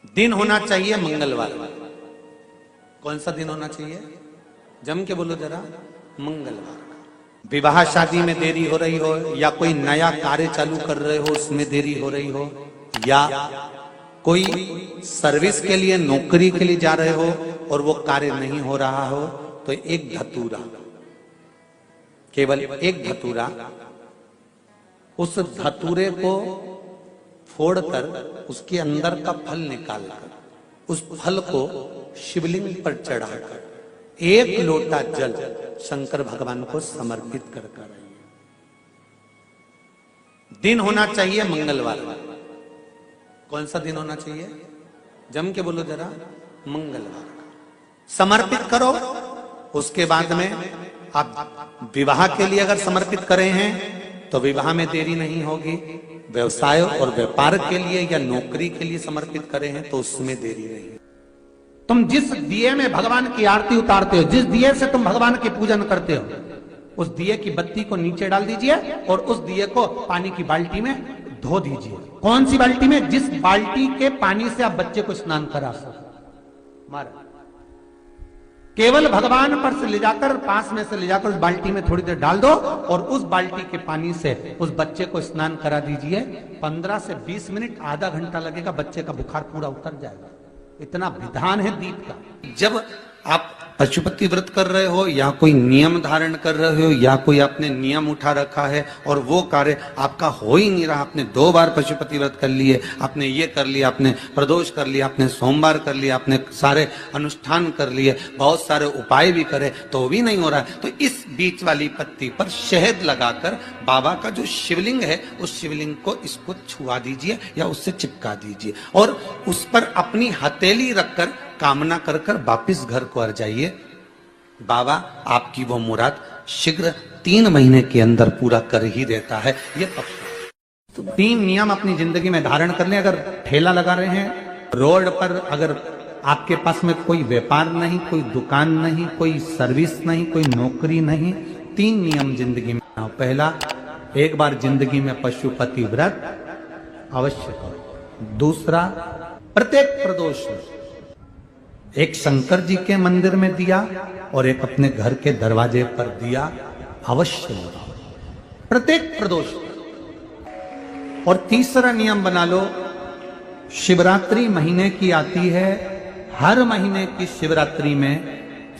दिन होना चाहिए मंगलवार। कौन सा दिन होना चाहिए? जम के बोलो जरा। मंगलवार। विवाह शादी में देरी हो रही हो, या कोई नया कार्य चालू कर रहे हो उसमें देरी हो रही हो, या कोई सर्विस के लिए नौकरी के लिए जा रहे हो और वो कार्य नहीं हो रहा हो, तो एक धतूरा, केवल एक धतूरा, उस धतूरे को फोड़कर उसके अंदर का फल निकालकर उस फल को शिवलिंग पर चढ़ाकर एक लोटा जल शंकर भगवान को समर्पित कर आइए। दिन होना चाहिए मंगलवार। कौन सा दिन होना चाहिए? जम के बोलो जरा। मंगलवार। समर्पित करो। उसके बाद में आप विवाह के लिए अगर समर्पित करे हैं तो विवाह में देरी नहीं होगी। व्यवसाय और व्यापार के लिए या नौकरी के लिए समर्पित करे हैं तो उसमें देरी नहीं। तुम जिस दिए में भगवान की आरती उतारते हो, जिस दिए से तुम भगवान की पूजन करते हो, उस दिए की बत्ती को नीचे डाल दीजिए और उस दिए को पानी की बाल्टी में धो दीजिए। कौन सी बाल्टी में? जिस बाल्टी के पानी से आप बच्चे को स्नान करा सको। मारा केवल भगवान पर से ले जाकर, पास में से ले जाकर उस बाल्टी में थोड़ी देर डाल दो और उस बाल्टी के पानी से उस बच्चे को स्नान करा दीजिए। 15 से 20 मिनट, आधा घंटा लगेगा, बच्चे का बुखार पूरा उतर जाएगा। इतना विधान है दीप का। जब आप पशुपति व्रत कर रहे हो या कोई नियम धारण कर रहे हो या कोई आपने नियम उठा रखा है और वो कार्य आपका हो ही नहीं रहा, आपने 2 बार पशुपति व्रत कर लिए, आपने ये कर लिया, आपने प्रदोष कर लिया, आपने सोमवार कर लिया, आपने सारे अनुष्ठान कर लिए, बहुत सारे उपाय भी करे तो भी नहीं हो रहा है, तो इस बीच वाली पत्ती पर शहद लगाकर बाबा का जो शिवलिंग है उस शिवलिंग को इसको छुआ दीजिए या उससे चिपका दीजिए और उस पर अपनी हथेली रखकर कामना कर कर वापिस घर को आ जाइए। बाबा आपकी वो मुराद शीघ्र 3 महीने के अंदर पूरा कर ही देता है। ये तो 3 नियम अपनी जिंदगी में धारण कर लें। अगर ठेला लगा रहे हैं रोड पर, अगर आपके पास में कोई व्यापार नहीं, कोई दुकान नहीं, कोई सर्विस नहीं, कोई नौकरी नहीं, 3 नियम जिंदगी में। पहला, एक बार जिंदगी में पशुपति व्रत अवश्य करो। दूसरा, प्रत्येक प्रदोष एक शंकर जी के मंदिर में दिया और एक अपने घर के दरवाजे पर दिया अवश्य लगाओ, प्रत्येक प्रदोष। और तीसरा नियम बना लो, शिवरात्रि महीने की आती है, हर महीने की शिवरात्रि में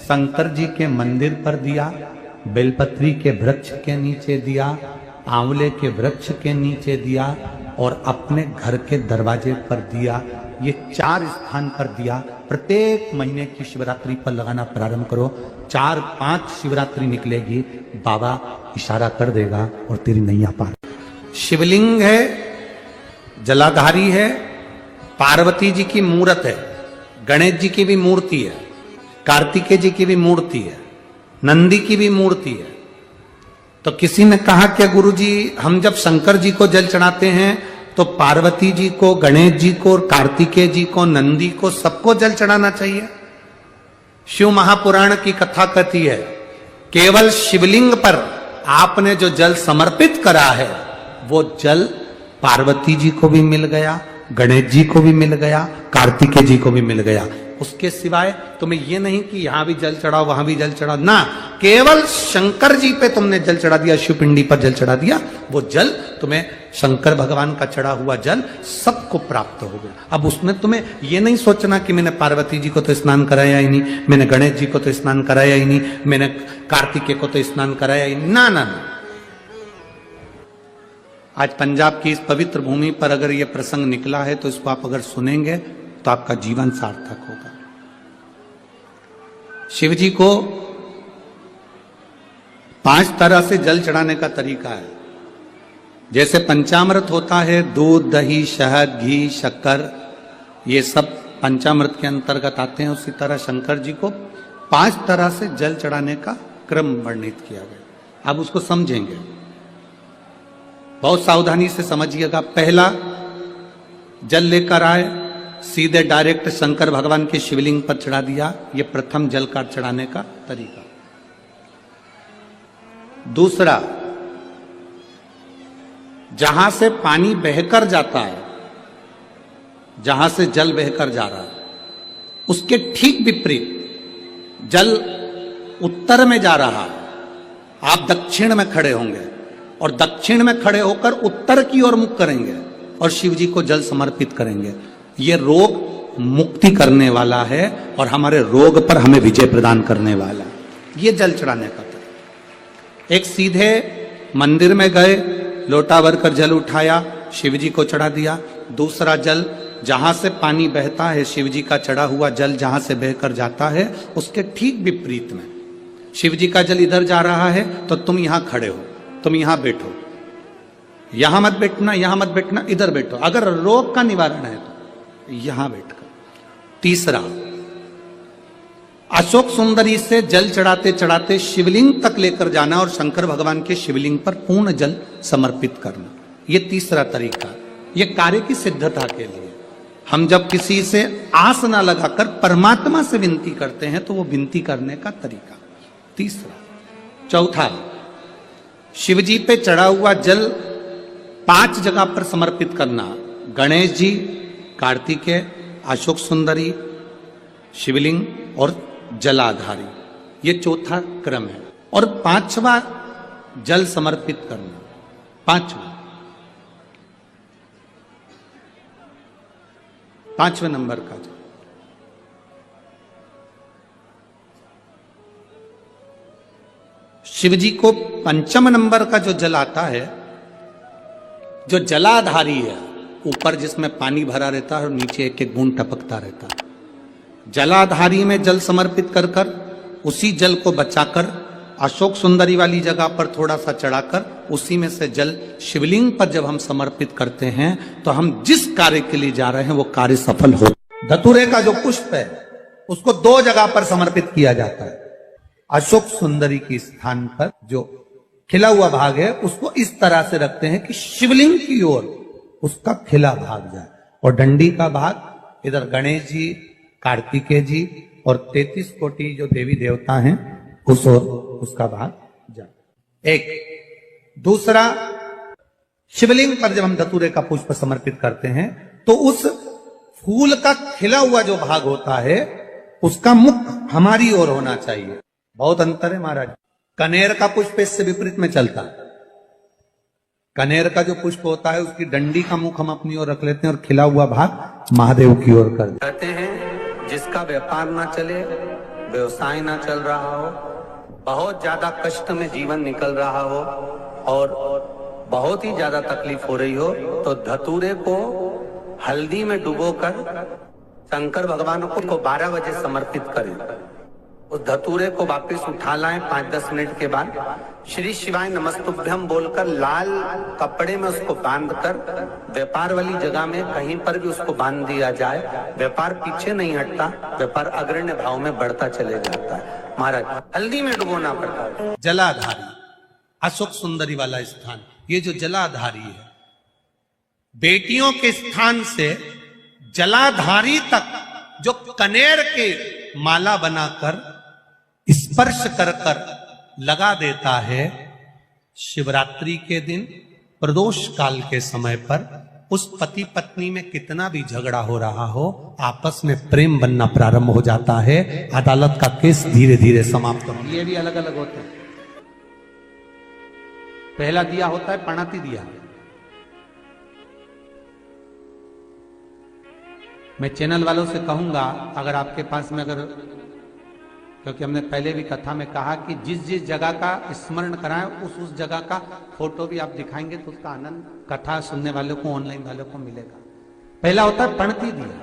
शंकर जी के मंदिर पर दिया, बेलपत्री के वृक्ष के नीचे दिया, आंवले के वृक्ष के नीचे दिया और अपने घर के दरवाजे पर दिया। ये 4 स्थान पर दिया प्रत्येक महीने की शिवरात्रि पर लगाना प्रारंभ करो। 4-5 शिवरात्रि निकलेगी, बाबा इशारा कर देगा और तेरी नैया पार। शिवलिंग है, जलाधारी है, पार्वती जी की मूर्त है, गणेश जी की भी मूर्ति है, कार्तिकेय जी की भी मूर्ति है, नंदी की भी मूर्ति है। तो किसी ने कहा कि गुरुजी हम जब शंकर जी को जल चढ़ाते हैं तो पार्वती जी को, गणेश जी को और कार्तिकेय जी को, नंदी को, सबको जल चढ़ाना चाहिए। शिव महापुराण की कथा कहती है केवल शिवलिंग पर आपने जो जल समर्पित करा है वो जल पार्वती जी को भी मिल गया, गणेश जी को भी मिल गया, कार्तिकेय जी को भी मिल गया। उसके सिवाय तुम्हें ये नहीं कि यहां भी जल चढ़ाओ वहां भी जल चढ़ाओ, ना, केवल शंकर जी पे तुमने जल चढ़ा दिया, शिव पिंडी पर जल चढ़ा दिया, वो जल तुम्हें शंकर भगवान का चढ़ा हुआ जल सबको प्राप्त हो गया। अब उसमें तुम्हें ये नहीं सोचना कि मैंने पार्वती जी को तो स्नान कराया ही नहीं, मैंने गणेश जी को तो स्नान कराया ही नहीं, मैंने कार्तिकेय को तो स्नान कराया ही नहीं, ना ना ना। आज पंजाब की इस पवित्र भूमि पर अगर ये प्रसंग निकला है तो इसको आप अगर सुनेंगे तो आपका जीवन सार्थक होगा। शिव जी को 5 तरह से जल चढ़ाने का तरीका है। जैसे पंचामृत होता है, दूध, दही, शहद, घी, शक्कर, ये सब पंचामृत के अंतर्गत आते हैं, उसी तरह शंकर जी को 5 तरह से जल चढ़ाने का क्रम वर्णित किया गया। अब उसको समझेंगे, बहुत सावधानी से समझिएगा। पहला, जल लेकर आए, सीधे डायरेक्ट शंकर भगवान के शिवलिंग पर चढ़ा दिया, ये प्रथम जल का चढ़ाने का तरीका। दूसरा, जहां से पानी बहकर जाता है जहां से जल बहकर जा रहा है, उसके ठीक विपरीत जल उत्तर में जा रहा है, आप दक्षिण में खड़े होंगे और दक्षिण में खड़े होकर उत्तर की ओर मुख करेंगे और शिव जी को जल समर्पित करेंगे। ये रोग मुक्ति करने वाला है और हमारे रोग पर हमें विजय प्रदान करने वाला है। ये जल चढ़ाने का तरीका। एक सीधे मंदिर में गए, लोटा भरकर जल उठाया, शिव जी को चढ़ा दिया। दूसरा जल जहां से पानी बहता है, शिव जी का चढ़ा हुआ जल जहां से बहकर जाता है, उसके ठीक विपरीत में शिव जी का जल इधर जा रहा है तो तुम यहां खड़े हो, तुम यहां बैठो, यहां मत बैठना, यहां मत बैठना, इधर बैठो। अगर रोग का निवारण है तो यहां बैठकर। तीसरा, अशोक सुंदरी से जल चढ़ाते चढ़ाते शिवलिंग तक लेकर जाना और शंकर भगवान के शिवलिंग पर पूर्ण जल समर्पित करना। यह तीसरा तरीका, यह कार्य की सिद्धता के लिए। हम जब किसी से आस ना लगाकर परमात्मा से विनती करते हैं तो वो विनती करने का तरीका तीसरा। चौथा, शिव जी पे चढ़ा हुआ जल 5 जगह पर समर्पित करना। गणेश जी, कार्तिकेय, अशोक सुंदरी, शिवलिंग और जलाधारी, ये चौथा क्रम है। और 5वां जल समर्पित करना, 5वें नंबर का जल। शिव जी को 5 नंबर का जो जल आता है, जो जलाधारी है, ऊपर जिसमें पानी भरा रहता है और नीचे एक एक बूंद टपकता रहता है, जलाधारी में जल समर्पित कर कर उसी जल को बचाकर अशोक सुंदरी वाली जगह पर थोड़ा सा चढ़ाकर उसी में से जल शिवलिंग पर जब हम समर्पित करते हैं तो हम जिस कार्य के लिए जा रहे हैं वो कार्य सफल हो। धतूरे का जो पुष्प है उसको 2 जगह पर समर्पित किया जाता है। अशोक सुंदरी के स्थान पर जो खिला हुआ भाग है उसको इस तरह से रखते हैं कि शिवलिंग की ओर उसका खिला भाग जाए, और डंडी का भाग इधर गणेश जी, कार्तिकेय जी और 33 कोटि जो देवी देवता हैं उस ओर उसका भाग जाए। एक दूसरा, शिवलिंग पर जब हम धतूरे का पुष्प समर्पित करते हैं तो उस फूल का खिला हुआ जो भाग होता है उसका मुख हमारी ओर होना चाहिए। बहुत अंतर है महाराज। कनेर का पुष्प इससे विपरीत में चलता है। कनेर का जो पुष्प होता है उसकी डंडी का मुख हम अपनी ओर रख लेते हैं और खिला हुआ भाग महादेव की ओर कर देते हैं। कहते हैं जिसका व्यापार ना चले, व्यवसाय ना चल रहा हो, बहुत ज्यादा कष्ट में जीवन निकल रहा हो और बहुत ही ज्यादा तकलीफ हो रही हो, तो धतूरे को हल्दी में डुबोकर शंकर भगवान को 12 बजे समर्पित करें। उस धतूरे को वापस उठा लाएं 5-10 मिनट के बाद, श्री शिवाय नमस्तुभ्यम बोलकर लाल कपड़े में उसको बांधकर व्यापार वाली जगह में कहीं पर भी उसको बांध दिया जाए। व्यापार पीछे नहीं हटता, व्यापार अग्रण्य भाव में बढ़ता चले जाता है। महाराज, हल्दी में डुबोना पड़ता है। जलाधारी, अशोक सुंदरी वाला स्थान, ये जो जलाधारी है, बेटियों के स्थान से जलाधारी तक जो कनेर के माला बनाकर स्पर्श कर कर लगा देता है, शिवरात्रि के दिन प्रदोष काल के समय पर उस पति पत्नी में कितना भी झगड़ा हो रहा हो, आपस में प्रेम बनना प्रारंभ हो जाता है। अदालत का केस धीरे धीरे समाप्त हो। ये भी अलग अलग होते हैं। पहला दिया होता है पणाती दिया। मैं चैनल वालों से कहूंगा, अगर आपके पास में अगर, क्योंकि हमने पहले भी कथा में कहा कि जिस जिस जगह का स्मरण कराएं उस जगह का फोटो भी आप दिखाएंगे तो उसका आनंद कथा सुनने वालों को, ऑनलाइन वालों को मिलेगा। पहला होता है पणती दिया।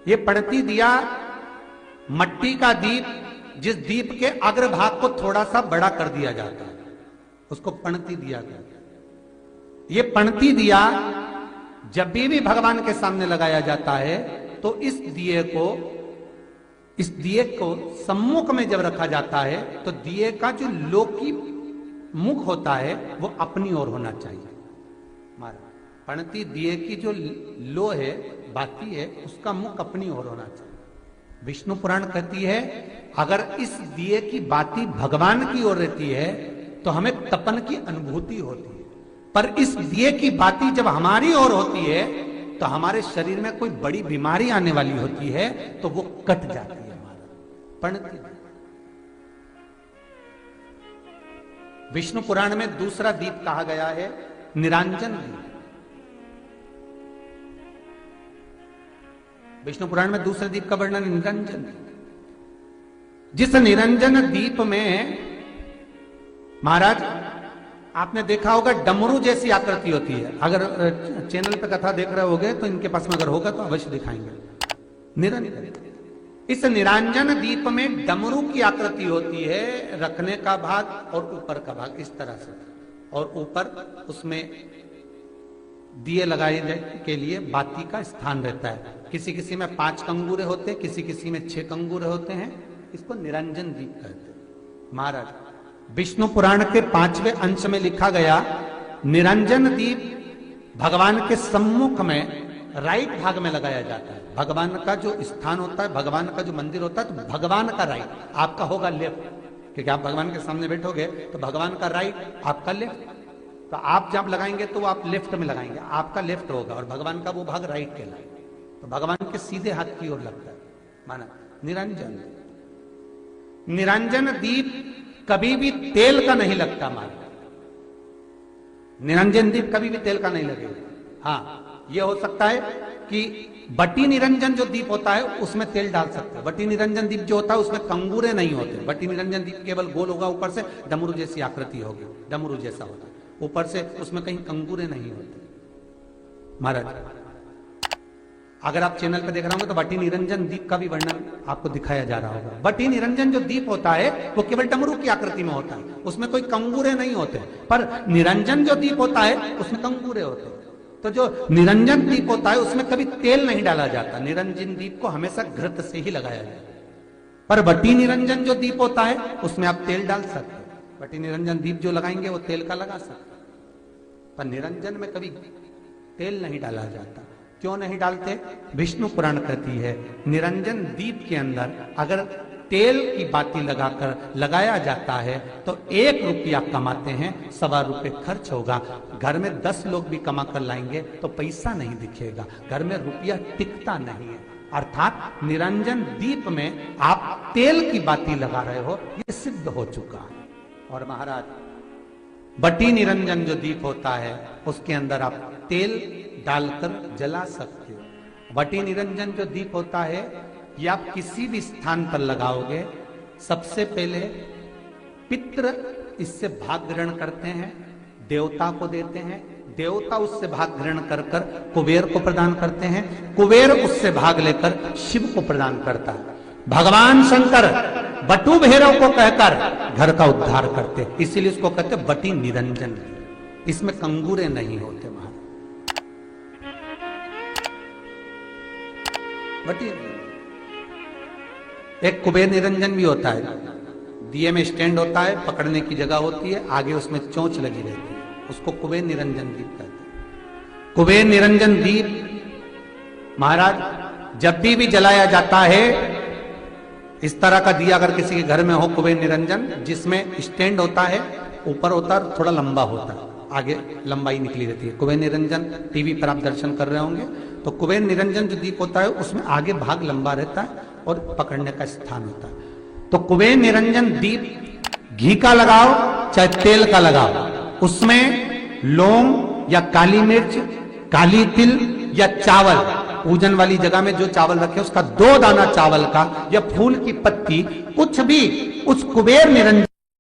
ये पणती दिया मट्टी का दीप, जिस दीप के अग्रभाग को थोड़ा सा बड़ा कर दिया जाता है, उसको पणती दिया गया। ये पणती दिया जब भी भगवान के सामने लगाया जाता है तो इस दिए को सम्मुख में जब रखा जाता है तो दिए का जो लोकी मुख होता है वो अपनी ओर होना चाहिए। पणती दिए की जो लो है, बाती है, उसका मुख अपनी ओर होना चाहिए। विष्णु पुराण कहती है अगर इस दिए की बाती भगवान की ओर रहती है तो हमें तपन की अनुभूति होती है, पर इस दिए की बाती जब हमारी ओर होती है तो हमारे शरीर में कोई बड़ी बीमारी आने वाली होती है तो वो कट जाती है, हमारा पणती नहीं। विष्णु पुराण में दूसरा दीप कहा गया है निरंजन दीप। विष्णु पुराण में दूसरे दीप का वर्णन निरंजन दीप। जिस निरंजन दीप में महाराज आपने देखा होगा डमरू जैसी आकृति होती है। अगर चैनल पे कथा देख रहे होगे तो इनके पास में अगर होगा तो अवश्य दिखाएंगे। निरंजन, इस निरंजन दीप में डमरू की आकृति होती है, रखने का भाग और ऊपर का भाग इस तरह से, और ऊपर उसमें दिए लगाए के लिए बाती का स्थान रहता है। किसी किसी में 5 कंगूरे होते हैं, किसी किसी में 6 कंगूरे होते हैं। इसको निरंजन दीप कहते हैं। महाराज विष्णु पुराण के 5वें अंश में लिखा गया निरंजन दीप भगवान के सम्मुख में राइट भाग में लगाया जाता है। भगवान का जो स्थान होता है, भगवान का जो मंदिर होता है, तो भगवान का राइट, आपका होगा लेफ्ट, क्योंकि आप भगवान के सामने बैठोगे तो भगवान का राइट, आपका लेफ्ट। तो आप जब लगाएंगे तो आप लेफ्ट में लगाएंगे, आपका लेफ्ट होगा और भगवान का वो भाग राइट कहलाएगा। तो भगवान के सीधे हाथ की ओर लगता है। माना निरंजन, निरंजन दीप कभी भी तेल का नहीं लगता। माना निरंजन दीप कभी भी तेल का नहीं लगेगा। हाँ, यह हो सकता है कि बटी निरंजन जो दीप होता है उसमें तेल डाल सकते हैं। बटी निरंजन दीप जो होता है उसमें कंगूरे नहीं होते। बटी निरंजन दीप केवल गोल होगा, ऊपर से डमरू जैसी आकृति होगी, डमरू जैसा होता है, ऊपर से उसमें कहीं कंगूरे नहीं होते। महाराज अगर आप चैनल पे देख रहे होंगे तो बटी निरंजन दीप का भी वर्णन आपको दिखाया जा रहा होगा। बटी निरंजन जो दीप होता है वो केवल डमरू की आकृति में होता है, उसमें कोई कंगूरे नहीं होते। पर निरंजन जो दीप होता है उसमें कंगूरे होते हैं। तो जो निरंजन दीप होता है उसमें कभी तेल नहीं डाला जाता। निरंजन दीप को हमेशा घृत से ही लगाया जाता है। पर बटी निरंजन जो दीप होता है उसमें आप तेल डाल सकते हैं। बटी निरंजन दीप जो लगाएंगे वो तेल का लगा सकते हैं, पर निरंजन में कभी तेल नहीं डाला जाता। क्यों नहीं डालते? विष्णु पुराण कहती है निरंजन दीप के अंदर अगर तेल की बाती लगाकर लगाया जाता है तो 1 रुपया कमाते हैं, 1.25 रुपये खर्च होगा। घर में 10 लोग भी कमा कर लाएंगे तो पैसा नहीं दिखेगा, घर में रुपया टिकता नहीं है। अर्थात निरंजन दीप में आप तेल की बाती लगा रहे हो, ये सिद्ध हो चुका है। और महाराज बटी निरंजन जो दीप होता है उसके अंदर आप तेल डालकर जला सकते हो। बटी निरंजन जो दीप होता है ये आप किसी भी स्थान पर लगाओगे, सबसे पहले पितृ इससे भाग ग्रहण करते हैं, देवता को देते हैं, देवता उससे भाग ग्रहण कर कर कुबेर को प्रदान करते हैं, कुबेर उससे भाग लेकर शिव को प्रदान करता है। भगवान शंकर बटु भैरव को कहकर घर का उद्धार करते, इसीलिए इसको कहते बटी निरंजन। इसमें कंगूरे नहीं होते। महाराज बटी एक कुबेर निरंजन भी होता है, दिए में स्टैंड होता है, पकड़ने की जगह होती है, आगे उसमें चोंच लगी रहती है, उसको कुबेर निरंजन दीप कहते हैं। कुबेर निरंजन दीप महाराज जब भी जलाया जाता है, इस तरह का दिया अगर किसी के घर में हो कुबेर निरंजन, जिसमें स्टैंड होता है, ऊपर होता है, थोड़ा लंबा होता है, आगे लंबाई निकली रहती है। कुबेर निरंजन टीवी पर आप दर्शन कर रहे होंगे तो कुबेर निरंजन जो दीप होता है उसमें आगे भाग लंबा रहता है और पकड़ने का स्थान होता है। तो कुबेर निरंजन दीप घी का लगाओ चाहे तेल का लगाओ, उसमें लौंग या काली मिर्च, काली तिल या चावल, पूजन वाली जगह में जो चावल रखे उसका 2 दाना चावल का या फूल की पत्ती, कुछ भी उस कुबेर निरंजन